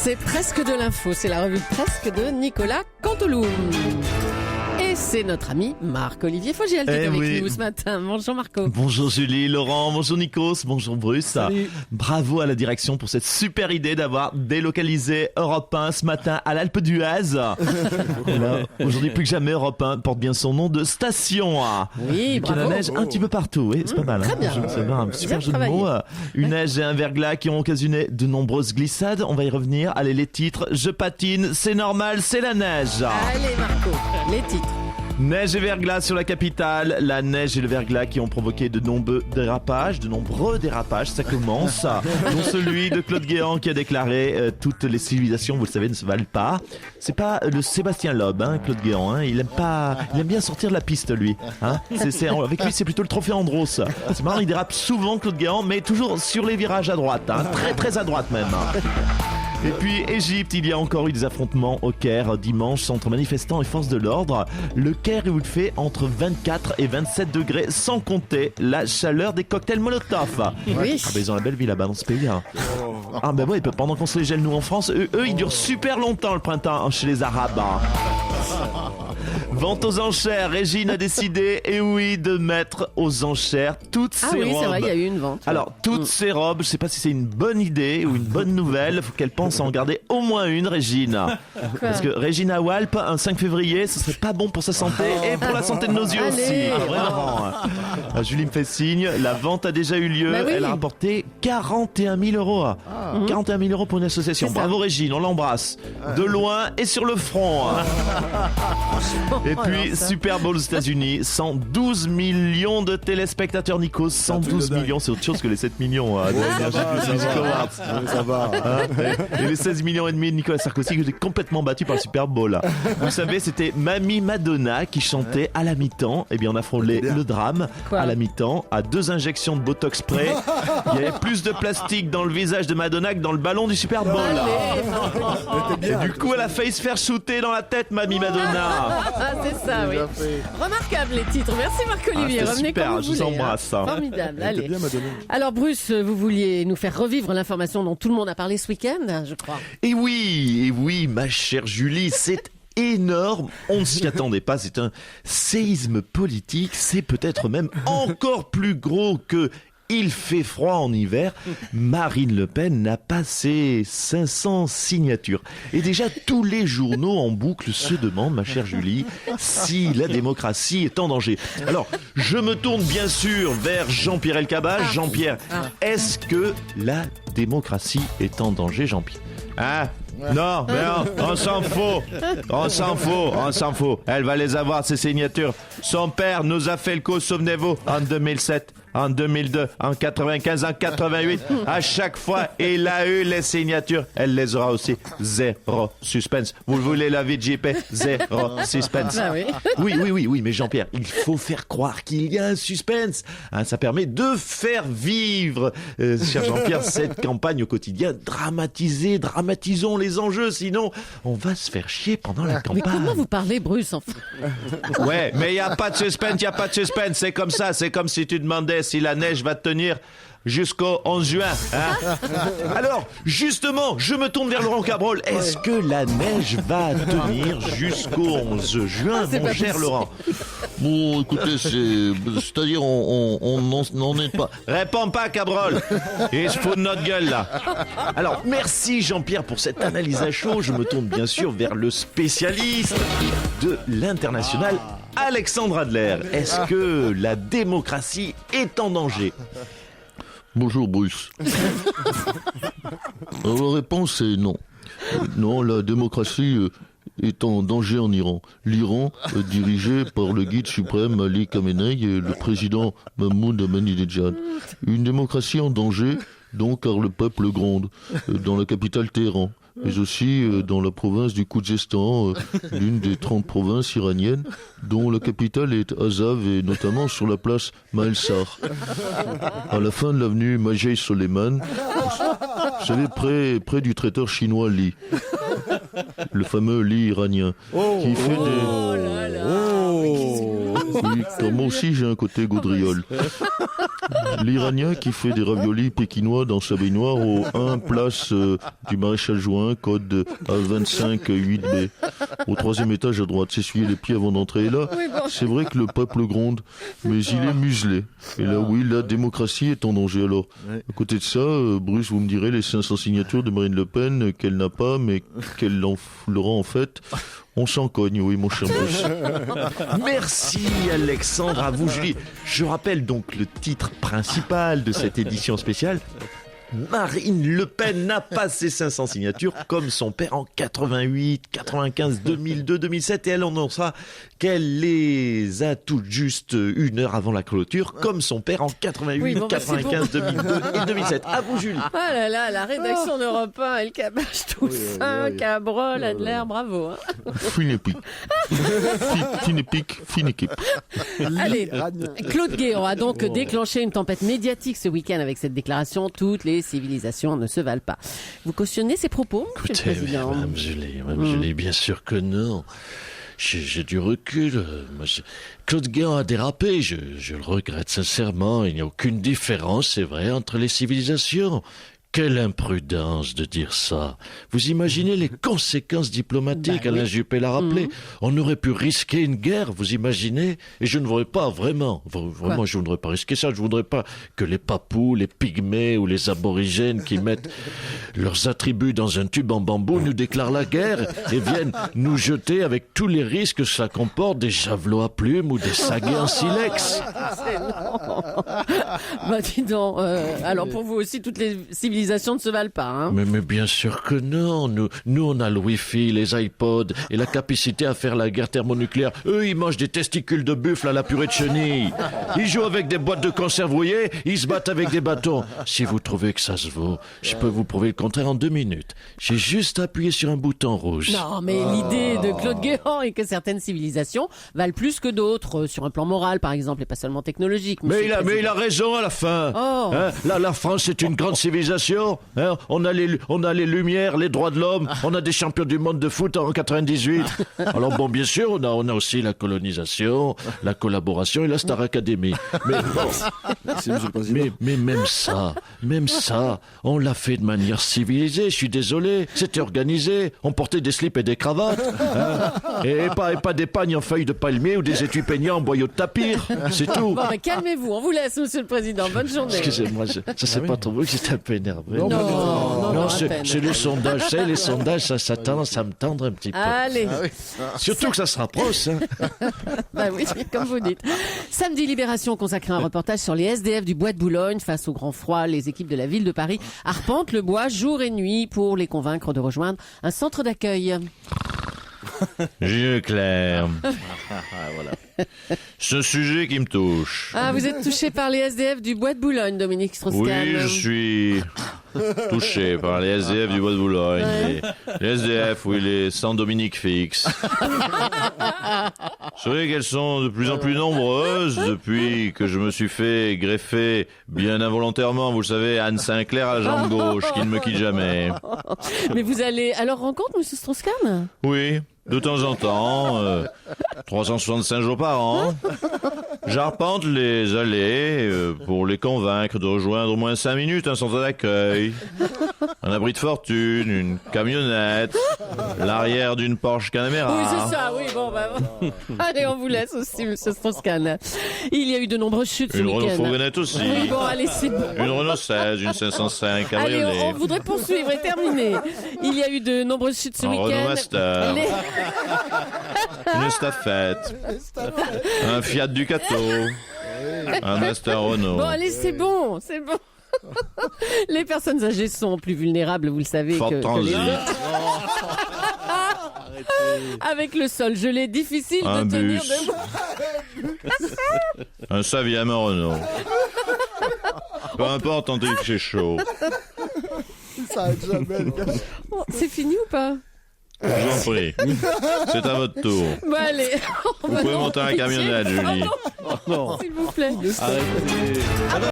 C'est presque de l'info, c'est la revue presque de Nicolas Canteloup. Et c'est notre ami Marc-Olivier Fogiel qui est avec nous ce matin. Bonjour Marco. Bonjour Julie, Laurent, bonjour Nikos, bonjour Bruce. Salut. Bravo à la direction pour cette super idée d'avoir délocalisé Europe 1 ce matin à l'Alpe d'Huez. Aujourd'hui plus que jamais, Europe 1 porte bien son nom de station. Oui, bravo. Il y a la neige un petit peu partout, oui, c'est pas mal. Très bien. C'est un super jeu de travaillé. mots. Une neige et un verglas qui ont occasionné de nombreuses glissades. On va y revenir. Allez, les titres. Je patine, c'est normal, c'est la neige. Allez Marco, les titres. Neige et verglas sur la capitale. La neige et le verglas qui ont provoqué de nombreux dérapages. Ça commence. Dont celui de Claude Guéant qui a déclaré toutes les civilisations, vous le savez, ne se valent pas. C'est pas le Sébastien Loeb, Claude Guéant. Il aime bien sortir de la piste, lui. Avec lui, c'est plutôt le trophée Andros. C'est marrant, il dérape souvent, Claude Guéant, mais toujours sur les virages à droite. Très très à droite même. Et puis Égypte, il y a encore eu des affrontements au Caire dimanche entre manifestants et forces de l'ordre. Le Caire où il fait entre 24 et 27 degrés, sans compter la chaleur des cocktails Molotov. Oui. Ils ont la belle vie là-bas dans ce pays. Pendant qu'on se les gèle nous en France, eux ils durent super longtemps le printemps chez les Arabes. Vente aux enchères, Régine a décidé, de mettre aux enchères toutes ses robes. Ah oui, c'est vrai, il y a eu une vente. Alors, toutes ces robes, je sais pas si c'est une bonne idée ou une bonne nouvelle, faut qu'elle pense à en garder au moins une, Régine. Parce que Régine à Walp, un 5 février, ce serait pas bon pour sa santé et pour la santé de nos yeux aussi. Allez. Vraiment. Julie me fait signe, la vente a déjà eu lieu, Oui. elle a rapporté 41 000 euros. 41 000 euros pour une association. Bravo Régine, on l'embrasse. De loin et sur le front. Et puis, Super Bowl aux États-Unis, 112 millions de téléspectateurs, Nikos. 112 millions, c'est autre chose que les 7 millions de l'Energy Music Awards. Ça va. Et les 16 millions et demi de Nicolas Sarkozy que j'ai complètement battu par le Super Bowl. Vous savez, c'était Mamie Madonna qui chantait à la mi-temps. Eh bien, on a frôlé le drame. Quoi À la mi-temps, à 2 injections de Botox près. Il y avait plus de plastique dans le visage de Madonna que dans le ballon du Super Bowl. Et du coup, elle a failli se faire shooter dans la tête, Mamie Madonna. Ah, c'est ça, oui. Remarquable les titres. Merci Marc-Olivier. c'était Revenez super, comme vous je vous voulez. embrasse. Formidable. Allez. bien, Madonna. Alors Bruce, vous vouliez nous faire revivre l'information dont tout le monde a parlé ce week-end, je crois. Et oui, ma chère Julie, c'est énorme. On ne s'y attendait pas. C'est un séisme politique. C'est peut-être même encore plus gros que il fait froid en hiver. Marine Le Pen n'a pas ses 500 signatures. Et déjà, tous les journaux en boucle se demandent, ma chère Julie, si la démocratie est en danger. Alors, je me tourne bien sûr vers Jean-Pierre Elkabbach. Jean-Pierre, est-ce que la démocratie est en danger, Jean-Pierre ? Non, on s'en fout. Elle va les avoir, ces signatures. Son père nous a fait le coup, souvenez-vous, en 2007, en 2002, en 95, en 88. À chaque fois, il a eu les signatures. Elle les aura aussi. Zéro suspense. Vous voulez la vie de JP ? Zéro suspense. Ah oui. Oui, mais Jean-Pierre, il faut faire croire qu'il y a un suspense. Ça permet de faire vivre, cher Jean-Pierre, cette campagne au quotidien. Dramatisons les enjeux, sinon on va se faire chier pendant la Mais campagne. comment vous parlez, Bruce, enfin? Ouais, mais il n'y a pas de suspense, c'est comme ça, c'est comme si tu demandais si la neige va tenir jusqu'au 11 juin. Alors, justement, je me tourne vers Laurent Cabrol. Est-ce que la neige va tenir jusqu'au 11 juin, mon cher possible. Laurent ? Bon, écoutez, c'est-à-dire, on n'en est pas. Réponds pas, Cabrol. Il se fout de notre gueule, là. Alors, merci Jean-Pierre pour cette analyse à chaud. Je me tourne bien sûr vers le spécialiste de l'international, Alexandre Adler. Est-ce que la démocratie est en danger ? Bonjour, Bruce. Alors, la réponse est non. Non, la démocratie est en danger en Iran. L'Iran, dirigé par le guide suprême Ali Khamenei et le président Mahmoud Ahmadinejad. Une démocratie en danger, donc, car le peuple gronde, dans la capitale Téhéran, mais aussi dans la province du Khouzestan, l'une des 30 provinces iraniennes, dont la capitale est Azav et notamment sur la place Maelsar. À la fin de l'avenue Majid Soleiman, vous savez, près du traiteur chinois Li, le fameux Li iranien, qui fait des... Oui, car moi aussi j'ai un côté gaudriole. L'Iranien qui fait des raviolis pékinois dans sa baignoire au 1 place du Maréchal Juin, code A25 8B. Au 3e étage à droite, s'essuyer les pieds avant d'entrer. Et là, c'est vrai que le peuple gronde, mais il est muselé. Et là, oui, la démocratie est en danger. Alors, à côté de ça, Bruce, vous me direz les 500 signatures de Marine Le Pen qu'elle n'a pas, mais qu'elle l'aura en fait. On s'en cogne, oui, mon cher Bruce. Merci Alexandre, à vous Julie. Je rappelle donc le titre principal de cette édition spéciale. Marine Le Pen n'a pas ses 500 signatures comme son père en 88, 95, 2002, 2007 et elle annoncera qu'elle les a toutes juste 1 heure avant la clôture comme son père en 88, 95, 2002 et 2007. À vous Julie. Ah là là, la rédaction d'Europe 1, elle cabache tout ça, Cabrol, Adler, bravo. Fine épique. Fine équipe. Allez, Claude Guéant a donc déclenché une tempête médiatique ce week-end avec cette déclaration. Toutes les civilisations ne se valent pas. Vous cautionnez ces propos, Monsieur le Président? Madame Julie, bien sûr que non. J'ai du recul. Claude Guéant a dérapé, je le regrette sincèrement. Il n'y a aucune différence, c'est vrai, entre les civilisations. Quelle imprudence de dire ça. Vous imaginez les conséquences diplomatiques, Alain Juppé l'a rappelé. On aurait pu risquer une guerre, vous imaginez? Et je ne voudrais pas, vraiment, je ne voudrais pas risquer ça. Je ne voudrais pas que les papous, les pygmées ou les aborigènes qui mettent leurs attributs dans un tube en bambou nous déclarent la guerre et viennent nous jeter avec tous les risques que cela comporte, des javelots à plumes ou des saguets en silex. Bah dis donc, alors pour vous aussi, toutes les civilisations ne se valent pas, hein. Mais bien sûr que non. Nous, on a le Wi-Fi, les iPods et la capacité à faire la guerre thermonucléaire. Eux, ils mangent des testicules de buffle à la purée de chenille. Ils jouent avec des boîtes de conserve rouillées, ils se battent avec des bâtons. Si vous trouvez que ça se vaut, je peux vous prouver le contraire en 2 minutes. J'ai juste appuyé sur un bouton rouge. Non, mais l'idée de Claude Guéant est que certaines civilisations valent plus que d'autres, sur un plan moral, par exemple, et pas seulement technologique. Mais il a raison à la fin. Oh. Hein, la France est une grande civilisation. Hein, on a les Lumières, les droits de l'homme, on a des champions du monde de foot en 98. Alors bon, bien sûr, on a aussi la colonisation, la collaboration et la Star Academy. Mais même ça, on l'a fait de manière civilisée, je suis désolé. C'était organisé, on portait des slips et des cravates. Hein, et pas des pagnes en feuilles de palmier ou des étuis peignants en boyaux de tapir. C'est tout. Bon, mais calmez-vous, on vous laisse, Monsieur le Président. Bonne journée. Excusez-moi, ça c'est pas trop beau que j'étais un peu énervé. Non, c'est les sondages. Vous savez, les sondages, ça tendance à me tendre un petit peu. Allez. Surtout que ça se rapproche. Hein. Bah oui, comme vous dites. Samedi, Libération consacre un reportage sur les SDF du Bois de Boulogne. Face au grand froid, les équipes de la ville de Paris arpentent le bois jour et nuit pour les convaincre de rejoindre un centre d'accueil. Yeux clairs. Voilà. C'est un sujet qui me touche. Ah, vous êtes touché par les SDF du Bois de Boulogne, Dominique Strauss-Kahn. Oui, je suis touché par les SDF du Bois de Boulogne. Ouais. Les SDF, oui, les sans Dominique fixe. Vous savez qu'elles sont de plus en plus nombreuses depuis que je me suis fait greffer bien involontairement, vous le savez, Anne Sinclair à la jambe gauche, qui ne me quitte jamais. Mais vous allez à leur rencontre, Monsieur Strauss-Kahn? Oui, de temps en temps, 365 jours par an, j'arpente les allées pour les convaincre de rejoindre au moins 5 minutes un centre d'accueil, un abri de fortune, une camionnette, l'arrière d'une Porsche Panamera. Oui, c'est ça, oui, bon. Allez, on vous laisse aussi, Monsieur Strauss-Kahn. Il y a eu de nombreuses chutes ce Une week-end. Renault Fourgonnette aussi. Oui, bon, allez, c'est bon. Une Renault 16, une 505 Allez, cabriolet. on voudrait poursuivre et terminer. Il y a eu de nombreuses chutes ce Un week-end. Renault Master. Une estafette. Un Fiat Ducato. Un Master Renault. Bon, allez, c'est bon. Les personnes âgées sont plus vulnérables, vous le savez, Ford que Transit. les autres. Avec le sol gelé, difficile Un de tenir bus. debout. Un Savia, un Renault. Peu importe, tant que c'est chaud. Ça arrête jamais, les gars. Bon, c'est fini ou pas? Je vous en prie. C'est à votre tour. Bon, allez. Vous pouvez monter un camionnette, Julie. S'il vous plaît. Arrêtez.